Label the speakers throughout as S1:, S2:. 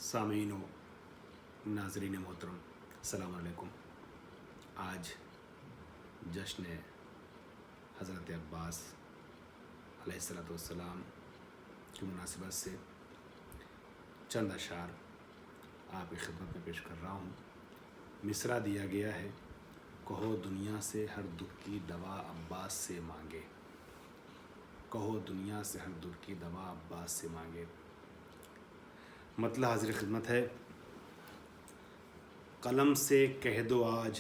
S1: سامعین و ناظرین محترم، السلام علیکم۔ آج جشن حضرت عباس علیہ السلام کی مناسبت سے چند اشعار آپ کی خدمت میں پیش کر رہا ہوں۔ مصرع دیا گیا ہے: کہو دنیا سے ہر دکھ کی دوا عباس سے مانگے، کہو دنیا سے ہر دکھ کی دوا عباس سے مانگے۔ مطلب حاضر خدمت ہے: قلم سے کہہ دو آج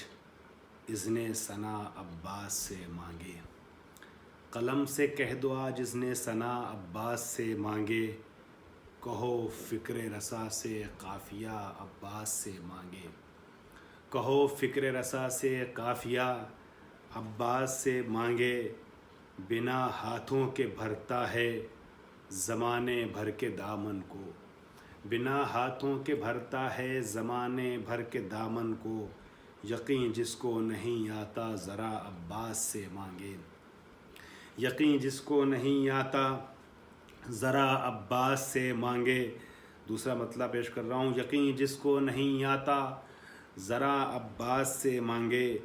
S1: اذن ثنا عباس سے مانگے، قلم سے کہہ دو آج اذن ثنا عباس سے مانگے، کہو فکر رسا سے قافیہ عباس سے مانگے، کہو فکر رسا سے قافیہ عباس سے مانگے، بنا ہاتھوں کے بھرتا ہے زمانے بھر کے دامن کو، بنا ہاتھوں کے بھرتا ہے زمانے بھر کے دامن کو، یقین جس کو نہیں آتا ذرا عباس سے مانگے، یقین جس کو نہیں آتا ذرا عباس سے مانگے۔ دوسرا مطلب پیش کر رہا ہوں: یقین جس کو نہیں آتا ذرا عباس سے مانگے،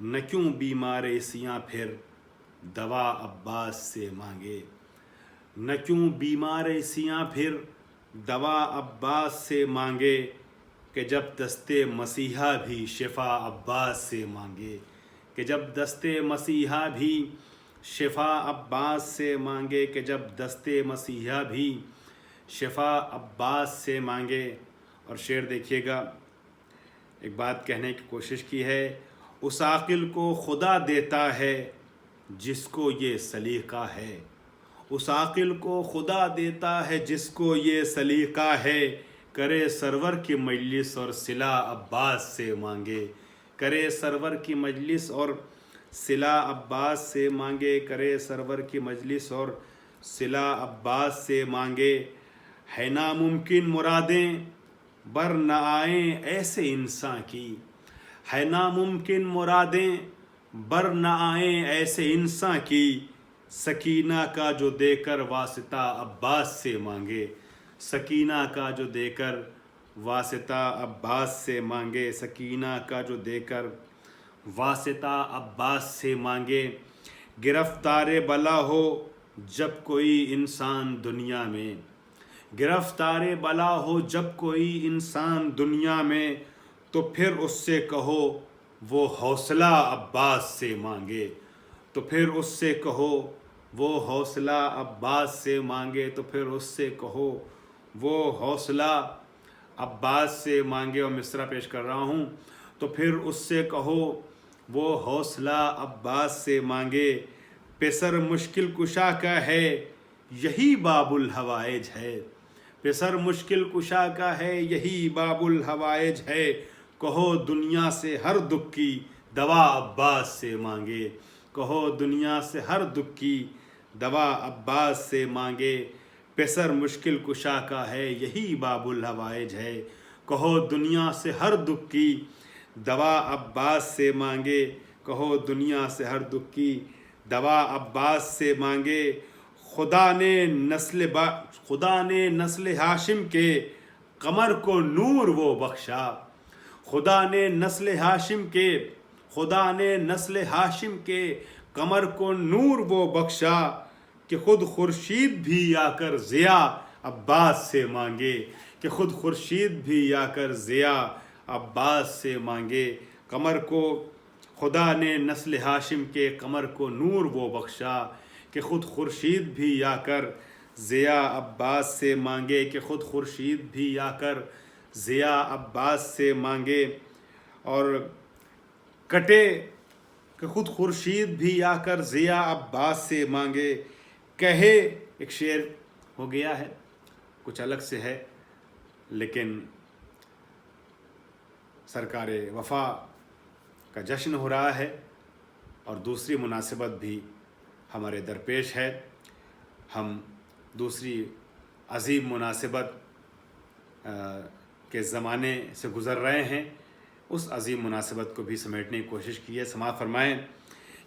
S1: نہ کیوں بیمار سیاں پھر دوا عباس سے مانگے، نہ کیوں بیمار سیاں پھر دوا عباس سے مانگے، کہ جب دست مسیحا بھی شفا عباس سے مانگے، کہ جب دست مسیحا بھی شفا عباس سے مانگے، کہ جب دست مسیحا بھی شفا عباس سے مانگے۔ اور شعر دیکھیے گا، ایک بات کہنے کی کوشش کی ہے: اس عاقل کو خدا دیتا ہے جس کو یہ سلیقہ ہے، اس عاقل کو خدا دیتا ہے جس کو یہ سلیقہ ہے، کرے سرور کی مجلس اور صلہ عباس سے مانگے، کرے سرور کی مجلس اور صلہ عباس سے مانگے، کرے سرور کی مجلس اور صلہ عباس سے مانگے۔ ہے ناممکن مرادیں بر نہ آئیں ایسے انسان کی، ہے ناممکن مرادیں بر نہ آئیں ایسے انسان کی، سکینہ کا جو دے کر واسطہ عباس سے مانگے، سکینہ کا جو دے کر واسطہ عباس سے مانگے، سکینہ کا جو دے کر واسطہ عباس سے مانگے۔ گرفتار بلا ہو جب کوئی انسان دنیا میں، گرفتار بلا ہو جب کوئی انسان دنیا میں، تو پھر اس سے کہو وہ حوصلہ عباس سے مانگے، تو پھر اس سے کہو وہ حوصلہ عباس سے مانگے، تو پھر اس سے کہو وہ حوصلہ عباس سے مانگے۔ اور مصرع پیش کر رہا ہوں: تو پھر اس سے کہو وہ حوصلہ عباس سے مانگے، پسر مشکل کشا کا ہے یہی باب الحوائج ہے، پسر مشکل کشا کا ہے یہی باب الحوائج ہے، کہو دنیا سے ہر دکھ کی دوا عباس سے مانگے، کہو دنیا سے ہر دکھ کی دوا عباس سے مانگے، پسر مشکل کشا کا ہے یہی باب الحوائج ہے، کہو دنیا سے ہر دکھ کی دوا عباس سے مانگے، کہو دنیا سے ہر دکھ کی دوا عباس سے مانگے۔ خدا نے نسل ہاشم کے قمر کو نور وہ بخشا، خدا نے نسل ہاشم کے، خدا نے نسل ہاشم کے قمر کو نور وہ بخشا، کہ خود خورشید بھی آ کر ضیا عباس سے مانگے، کہ خود خورشید بھی آ کر ضیا عباس سے مانگے۔ قمر کو، خدا نے نسل ہاشم کے قمر کو نور وہ بخشا، کہ خود خورشید بھی آ کر ضیا عباس سے مانگے، کہ خود خورشید بھی آ کر ضیا عباس سے مانگے۔ اور کٹے کہ خود خورشید بھی آ کر ضیا عباس سے مانگے، کہے، ایک شعر ہو گیا ہے، کچھ الگ سے ہے، لیکن سرکار وفا کا جشن ہو رہا ہے اور دوسری مناسبت بھی ہمارے درپیش ہے۔ ہم دوسری عظیم مناسبت کے زمانے سے گزر رہے ہیں، اس عظیم مناسبت کو بھی سمیٹنے کی کوشش کی ہے۔ سماعت فرمائیں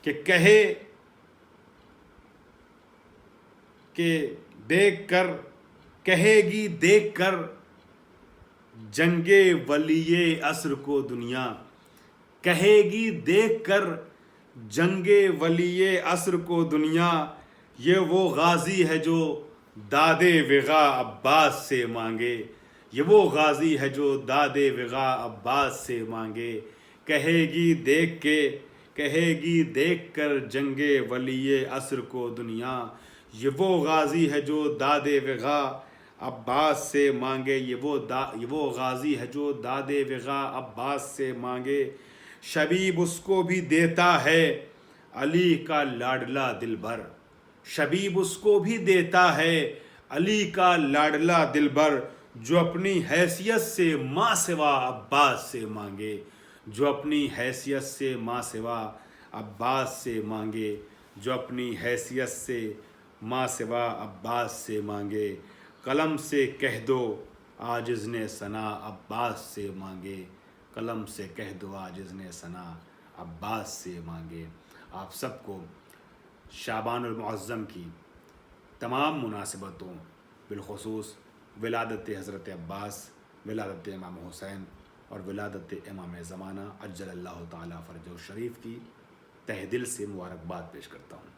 S1: کہ کہے کہ دیکھ کر، کہے گی دیکھ کر جنگ ولی عصر کو دنیا کہے گی دیکھ کر جنگ ولی عصر کو دنیا یہ وہ غازی ہے جو داد وغا عباس سے مانگے یہ وہ غازی ہے جو داد وغا عباس سے مانگے کہے گی دیکھ کر جنگ ولی عصر کو دنیا یہ وہ غازی ہے جو داد وغا عباس سے مانگے یہ وہ غازی ہے جو داد وغا عباس سے مانگے شبیب اس کو بھی دیتا ہے علی کا لاڈلا دل بھر شبیب اس کو بھی دیتا ہے علی کا لاڈلا دل بھر جو اپنی حیثیت سے ماں سوا عباس سے مانگے جو اپنی حیثیت سے ماں سوا عباس سے مانگے جو اپنی حیثیت سے ماں سوا عباس سے مانگے قلم سے کہہ دو عاجز نے ثنا عباس سے مانگے قلم سے کہہ دو عاجز نے ثنا عباس سے مانگے۔ آپ سب کو شعبان المعظم کی تمام مناسبتوں بالخصوص ولادت حضرت عباس، ولادت امام حسین اور ولادت امام زمانہ عجل اللہ تعالیٰ فرجہ الشریف کی تہ دل سے مبارکباد پیش کرتا ہوں۔